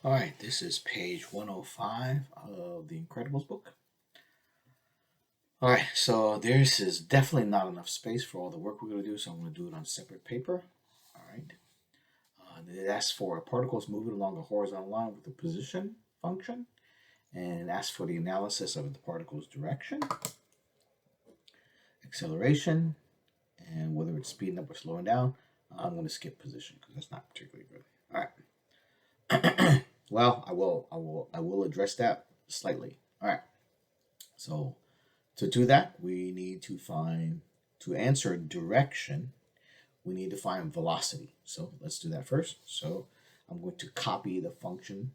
All right, this is page 105 of the Incredibles book. All right, so this is definitely not enough space for all the work we're going to do, so I'm going to do it on separate paper. All right, it asks for particles moving along a horizontal line with the position function, and it asks for the analysis of the particle's direction, acceleration, and whether it's speeding up or slowing down. I'm going to skip position because that's not particularly good. All right. Well, I will address that slightly. All right. So to do that, we need to answer direction, we need to find velocity. So let's do that first. So I'm going to copy the function,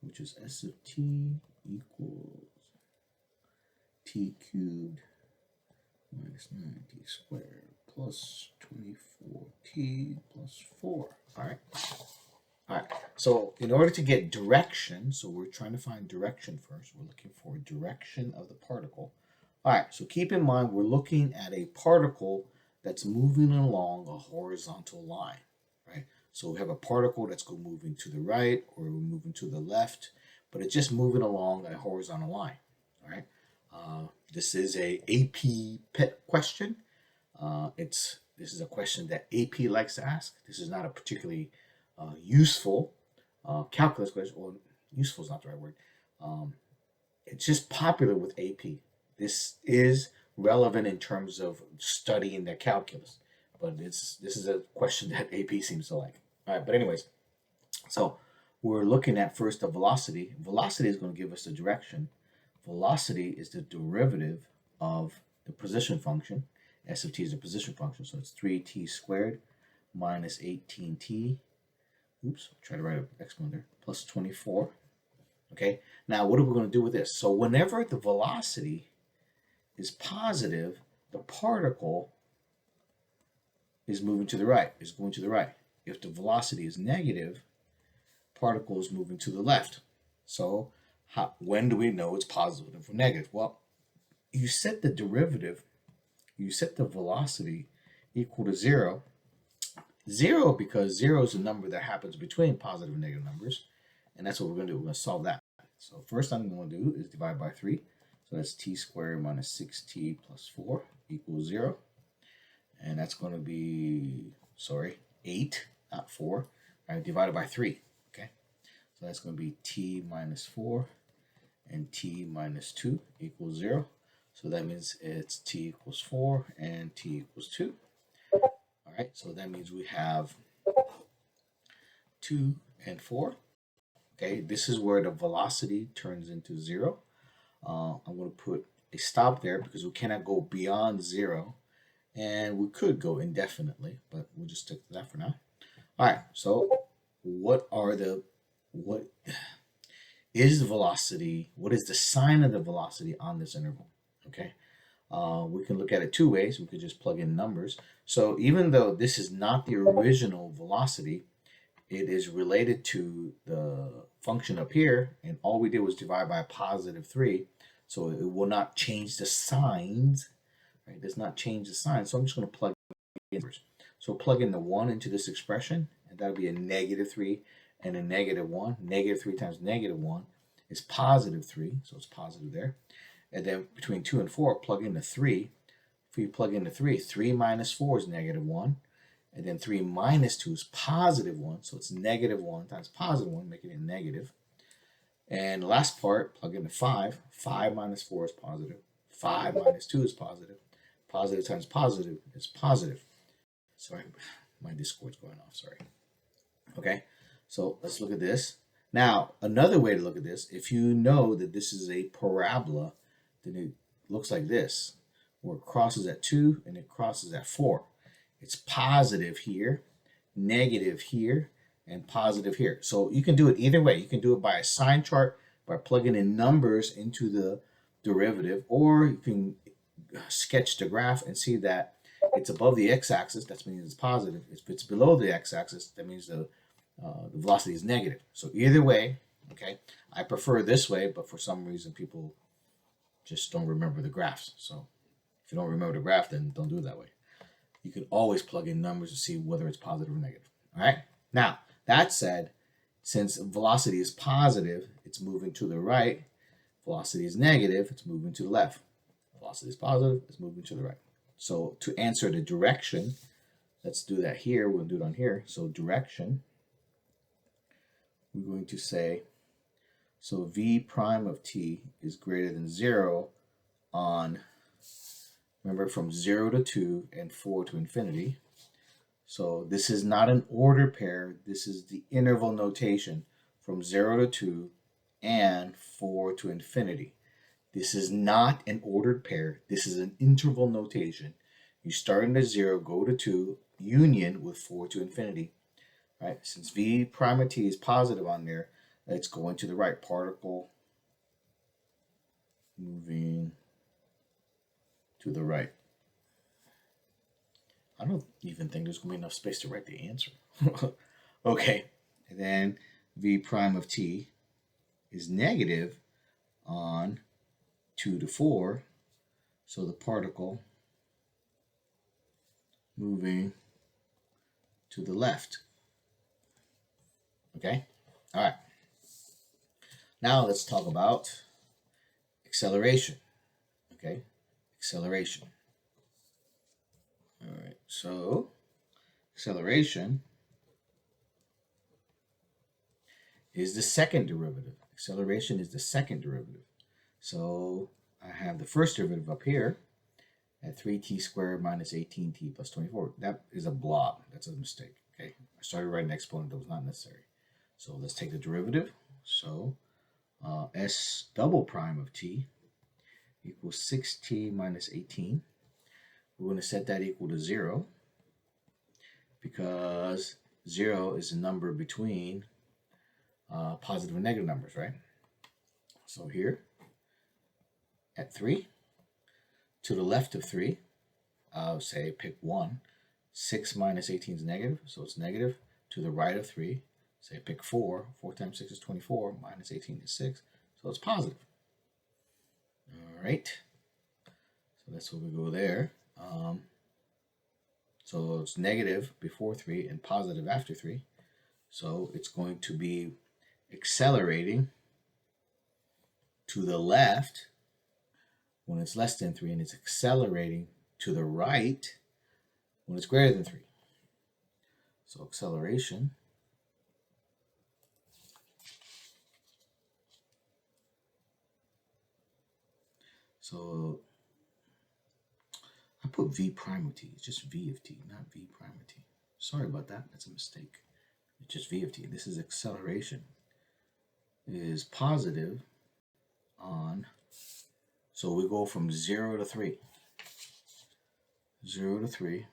which is s of t equals t cubed minus 9t squared plus 24t plus 4. All right. All right, so in order to get direction, so we're trying to find direction first. We're looking for direction of the particle. All right, so keep in mind we're looking at a particle that's moving along a horizontal line, right? So we have a particle that's moving to the right or we're moving to the left, but it's just moving along a horizontal line, all right? This is a AP pet question. This is a question that AP likes to ask. This is not a particularly useful calculus question, or useful is not the right word. It's just popular with AP. This is relevant in terms of studying their calculus, but this is a question that AP seems to like. All right, but anyways, so we're looking at first the velocity. Velocity is going to give us the direction. Velocity is the derivative of the position function. S of t is the position function, so it's 3t squared minus 18t. Oops, try to write an exponent there. Plus 24. Okay, now what are we going to do with this? So whenever the velocity is positive, the particle is moving to the right, is going to the right. If the velocity is negative, particle is moving to the left. So when do we know it's positive or negative? Well, you set the derivative, you set the velocity equal to 0. 0 because 0 is a number that happens between positive and negative numbers, and that's what we're going to do. We're going to solve that. So first thing I'm going to do is divide by 3. So that's t squared minus 6t plus 4 equals 0. And that's going to be, 8, not 4. All right, divided by 3. Okay, so that's going to be t minus 4 and t minus 2 equals 0. So that means it's t equals 4 and t equals 2. All right, so that means we have 2 and 4. Okay, this is where the velocity turns into 0. I'm going to put a stop there because we cannot go beyond 0. And we could go indefinitely, but we'll just stick to that for now. All right, so what is the velocity? What is the sign of the velocity on this interval? Okay. We can look at it two ways. We could just plug in numbers. So even though this is not the original velocity, it is related to the function up here, and all we did was divide by a positive 3. So it will not change the signs, right? It does not change the sign. So I'm just going to plug in numbers. So plug in the 1 into this expression, and that'll be a negative 3 and a negative 1. Negative 3 times negative 1 is positive 3, so it's positive there. And then between 2 and 4, plug in the 3. If we plug in the 3, 3 minus 4 is negative 1. And then 3 minus 2 is positive 1. So it's negative 1 times positive 1, making it negative. And the last part, plug in the 5. 5 minus 4 is positive. 5 minus 2 is positive. Positive times positive is positive. Sorry, my Discord's going off. Sorry. Okay, so let's look at this. Now, another way to look at this, if you know that this is a parabola, then it looks like this, where it crosses at 2 and it crosses at 4. It's positive here, negative here, and positive here. So you can do it either way. You can do it by a sign chart, by plugging in numbers into the derivative, or you can sketch the graph and see that it's above the x-axis. That means it's positive. If it's below the x-axis, that means the velocity is negative. So either way, okay, I prefer this way, but for some reason people just don't remember the graphs. So if you don't remember the graph, then don't do it that way. You can always plug in numbers to see whether it's positive or negative. All right. Now, that said, since velocity is positive, it's moving to the right. Velocity is negative, it's moving to the left. Velocity is positive, it's moving to the right. So to answer the direction, let's do that here. We'll do it on here. So direction, we're going to say, so v prime of t is greater than 0 on, remember, from 0 to 2 and 4 to infinity. So this is not an ordered pair. This is the interval notation from 0 to 2 and 4 to infinity. This is not an ordered pair. This is an interval notation. You start at 0, go to 2, union with 4 to infinity. Right? Since v prime of t is positive on there, it's going to the right. Particle moving to the right. I don't even think there's going to be enough space to write the answer. Okay, and then v prime of t is negative on 2 to 4, so the particle moving to the left. Okay, all right. Now let's talk about acceleration. Okay, acceleration. All right, so acceleration is the second derivative. Acceleration is the second derivative. So I have the first derivative up here at 3t squared minus 18t plus 24. That is a blob. That's a mistake. Okay, I started writing an exponent that was not necessary. So let's take the derivative. So s double prime of t equals 6t minus 18. We're going to set that equal to 0 because 0 is a number between positive and negative numbers, right? So here at 3, to the left of 3, I'll say pick 1. 6 minus 18 is negative, so it's negative. To the right of 3, say pick 4. 4 times 6 is 24, minus 18 is 6, so it's positive. All right, so that's where we go there. So it's negative before 3 and positive after 3. So it's going to be accelerating to the left when it's less than 3, and it's accelerating to the right when it's greater than 3. So acceleration so I put v prime of t. It's just v of t, not v prime of t. Sorry about that. That's a mistake. It's just v of t. This is acceleration. It is positive on, so we go from 0 to 3. 0 to 3.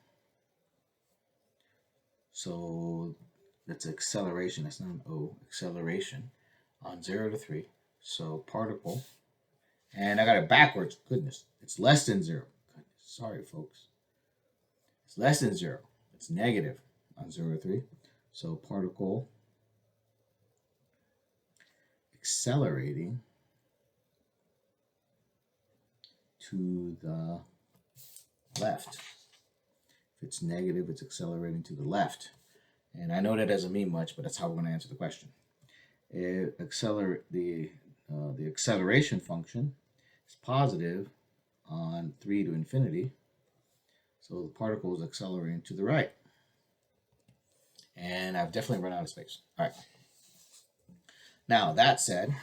So that's acceleration. That's not an O. Acceleration on 0 to 3. So particle, and I got it backwards. Goodness. It's less than 0. Goodness. Sorry, folks. It's less than 0. It's negative on 0 to 3. So particle accelerating to the left. If it's negative, it's accelerating to the left. And I know that doesn't mean much, but that's how we're going to answer the question. The acceleration function is positive on 3 to infinity. So the particle is accelerating to the right. And I've definitely run out of space. All right. Now, that said,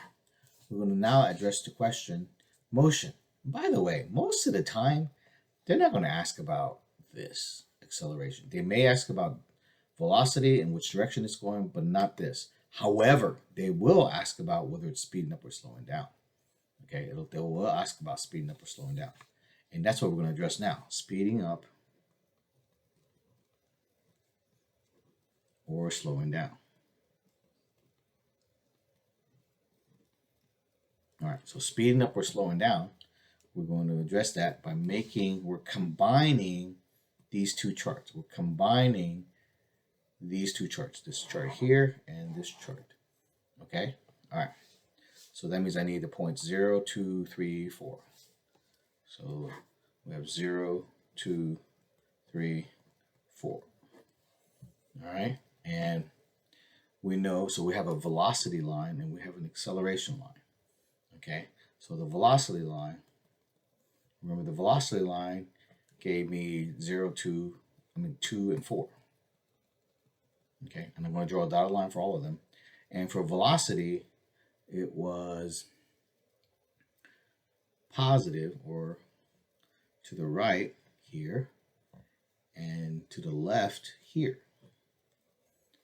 we're going to now address the question, motion. By the way, most of the time, they're not going to ask about this acceleration. They may ask about velocity and which direction it's going, but not this. However, they will ask about whether it's speeding up or slowing down. Okay, they will ask about speeding up or slowing down. And that's what we're going to address now. Speeding up or slowing down. All right, so speeding up or slowing down, we're going to address that by we're combining these two charts. We're combining these two charts, this chart here and this chart. Okay, all right. So that means I need the points 0, 2, 3, 4. So we have 0, 2, 3, 4. All right, and we know, so we have a velocity line and we have an acceleration line. Okay, so the velocity line, remember the velocity line gave me 2 and 4. Okay, and I'm going to draw a dotted line for all of them. And for velocity, it was positive, or to the right here, and to the left here,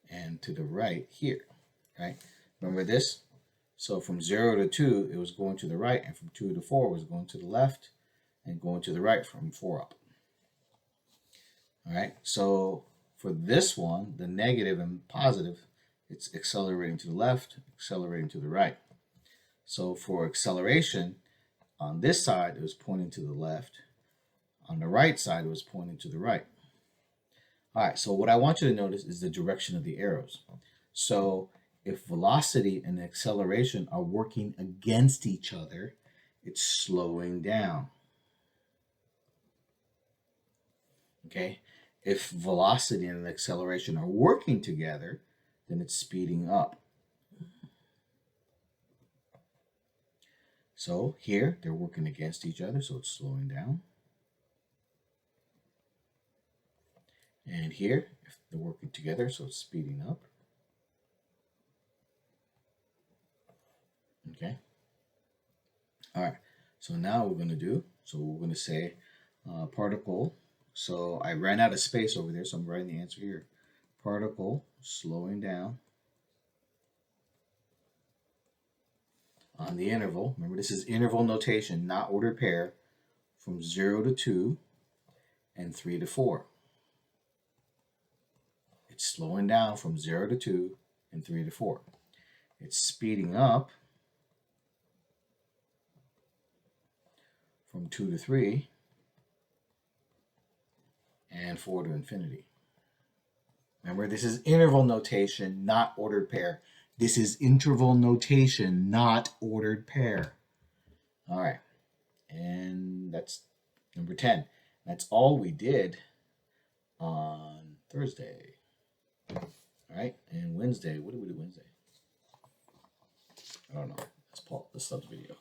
and to the right here, right? Remember this? So from 0 to 2, it was going to the right, and from 2 to 4, it was going to the left, and going to the right from 4 up. All right, so for this one, the negative and positive, it's accelerating to the left, accelerating to the right. So for acceleration, on this side, it was pointing to the left. On the right side, it was pointing to the right. All right, so what I want you to notice is the direction of the arrows. So if velocity and acceleration are working against each other, it's slowing down. Okay? If velocity and acceleration are working together, then it's speeding up. So here, they're working against each other, so it's slowing down. And here, if they're working together, so it's speeding up. Okay. All right. So now we're going to say particle. So I ran out of space over there, so I'm writing the answer here. Particle slowing down on the interval. Remember, this is interval notation, not ordered pair, from 0 to 2 and 3 to 4. It's slowing down from 0 to 2 and 3 to 4. It's speeding up from 2 to 3 and 4 to infinity. Remember, this is interval notation, not ordered pair. This is interval notation, not ordered pair. All right, and that's number 10. That's all we did on Thursday. All right, and Wednesday, what did we do Wednesday? I don't know. Let's stop the video.